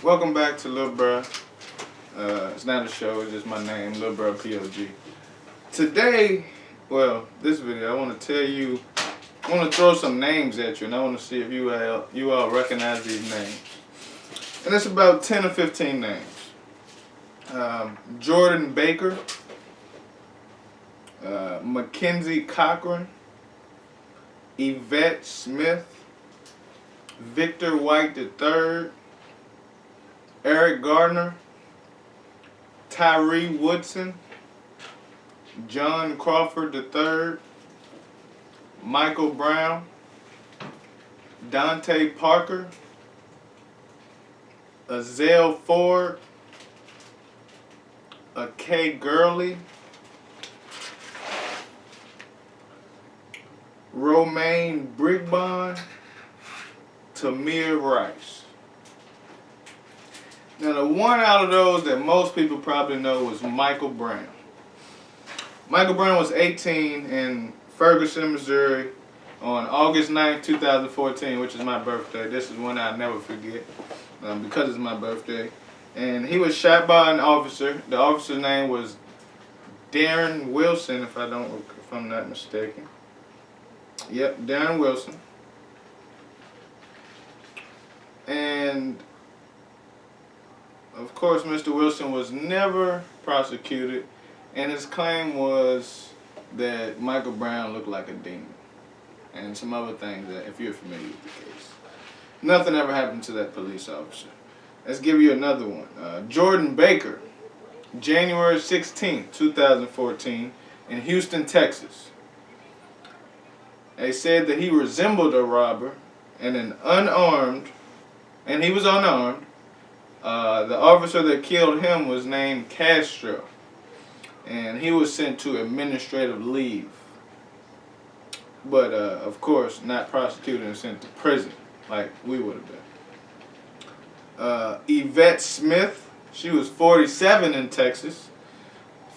Welcome back to Lil Bruh. It's not a show, it's just my name, Lil Bruh POG. Today, this video, I want to tell you, I want to throw some names at you, and I want to see if you all recognize these names. And it's about 10 or 15 names. Jordan Baker, Mackenzie Cochran, Yvette Smith, Victor White III, Eric Gardner, Tyree Woodson, John Crawford III, Michael Brown, Dante Parker, Azale Ford, Kay Gurley, Romaine Brigbon, Tamir Rice. Now, the one out of those that most people probably know was Michael Brown. Michael Brown was 18 in Ferguson, Missouri on August 9th, 2014, which is my birthday. This is one I'll never forget because it's my birthday. And he was shot by an officer. The officer's name was Darren Wilson, if I'm not mistaken. Yep, Darren Wilson. And of course, Mr. Wilson was never prosecuted, and his claim was that Michael Brown looked like a demon, and some other things that, if you're familiar with the case. Nothing ever happened to that police officer. Let's give you another one. Jordan Baker, January 16th, 2014, in Houston, Texas. They said that he resembled a robber and he was unarmed. The officer that killed him was named Castro, and he was sent to administrative leave. But, of course, not prosecuted and sent to prison like we would have been. Yvette Smith, she was 47 in Texas.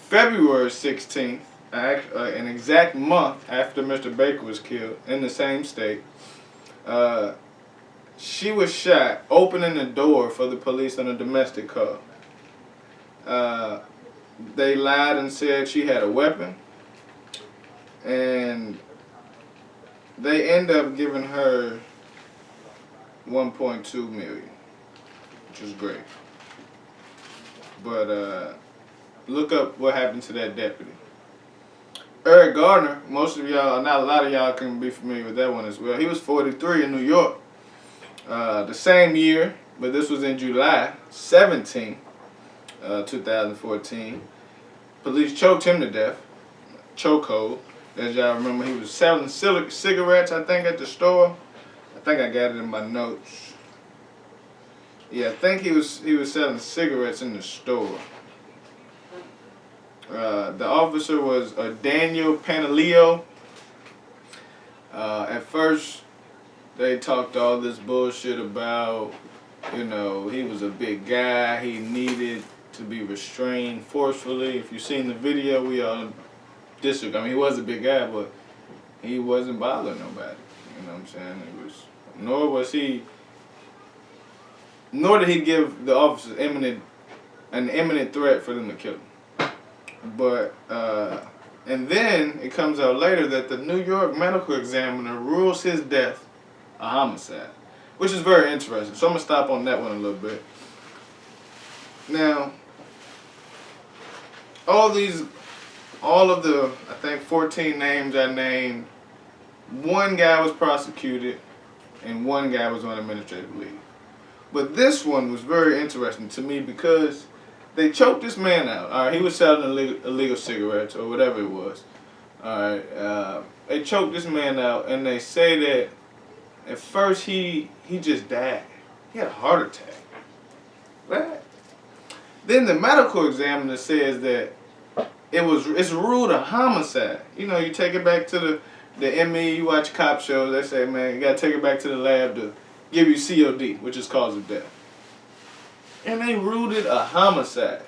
February 16th, an exact month after Mr. Baker was killed in the same state. She was shot opening the door for the police on a domestic call. They lied and said she had a weapon, and they end up giving her $1.2 million, which is great. But look up what happened to that deputy. Eric Gardner, most of y'all, not a lot of y'all can be familiar with that one as well. He was 43 in New York. The same year, but this was in July 17, 2014. Police choked him to death, chokehold. As y'all remember, he was selling cigarettes, I think, at the store. I think I got it in my notes. Yeah, I think he was selling cigarettes in the store. The officer was Daniel Panaleo. At first, they talked all this bullshit about, he was a big guy. He needed to be restrained forcefully. If you've seen the video, we all disagree. I mean, he was a big guy, but he wasn't bothering nobody. You know what I'm saying? Nor did he give the officers an imminent threat for them to kill him. But, and then it comes out later that the New York medical examiner rules his death a homicide, which is very interesting. So I'm going to stop on that one a little bit. Now, all of the, I think, 14 names I named, one guy was prosecuted and one guy was on administrative leave. But this one was very interesting to me because they choked this man out. All right, he was selling illegal cigarettes or whatever it was. All right, they choked this man out, and they say that at first he just died. He had a heart attack. What? Then the medical examiner says that it's ruled a homicide. You take it back to the ME. You watch cop shows. They say, man, you gotta take it back to the lab to give you COD, which is cause of death. And they ruled it a homicide.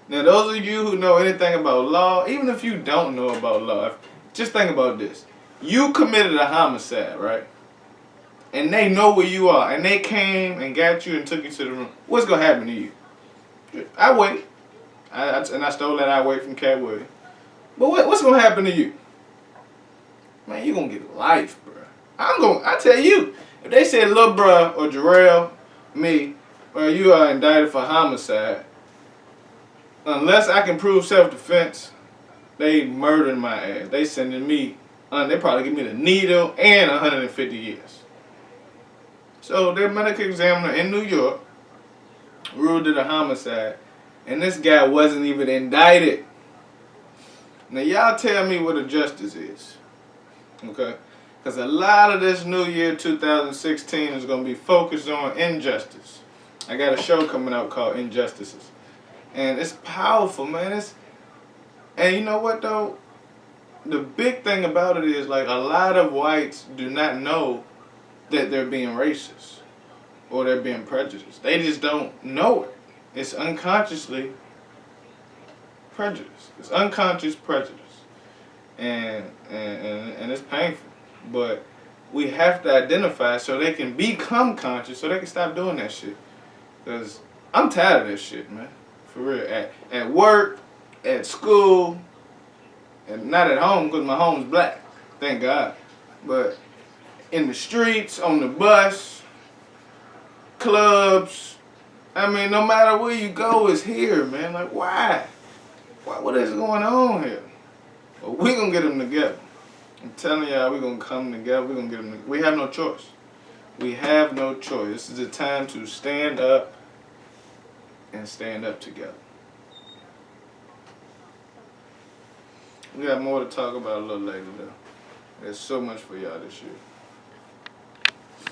Now, those of you who know anything about law, even if you don't know about law, just think about this. You committed a homicide, right? and they know where you are, and they came and got you and took you to the room, what's gonna happen to you? I wait. And I stole that I wait from Cat Williams. But what's gonna happen to you? Man, you gonna get life, bro. I tell you, if they said Lil Bruh or Jarrell, me, or you are indicted for homicide, unless I can prove self-defense, they murdering my ass. They sending me, they probably give me the needle and 150 years. So their medical examiner in New York ruled it a homicide, and this guy wasn't even indicted. Now y'all tell me what a justice is, okay? Because a lot of this new year 2016 is going to be focused on injustice. I got a show coming out called Injustices. And it's powerful, man. And you know what, though? The big thing about it is, like, a lot of whites do not know that they're being racist or they're being prejudiced. They just don't know it. It's unconsciously prejudice. It's unconscious prejudice. And it's painful. But we have to identify so they can become conscious, so they can stop doing that shit. Because I'm tired of this shit, man. For real. At work, at school, and not at home because my home's black. Thank God. But in the streets, on the bus, clubs, I mean, no matter where you go, it's here, man. Like, why? What is going on here? Well, we're going to get them together. I'm telling y'all, we're going to come together. We're going to get them together. We have no choice. We have no choice. This is the time to stand up and stand up together. We got more to talk about a little later, though. There's so much for y'all this year.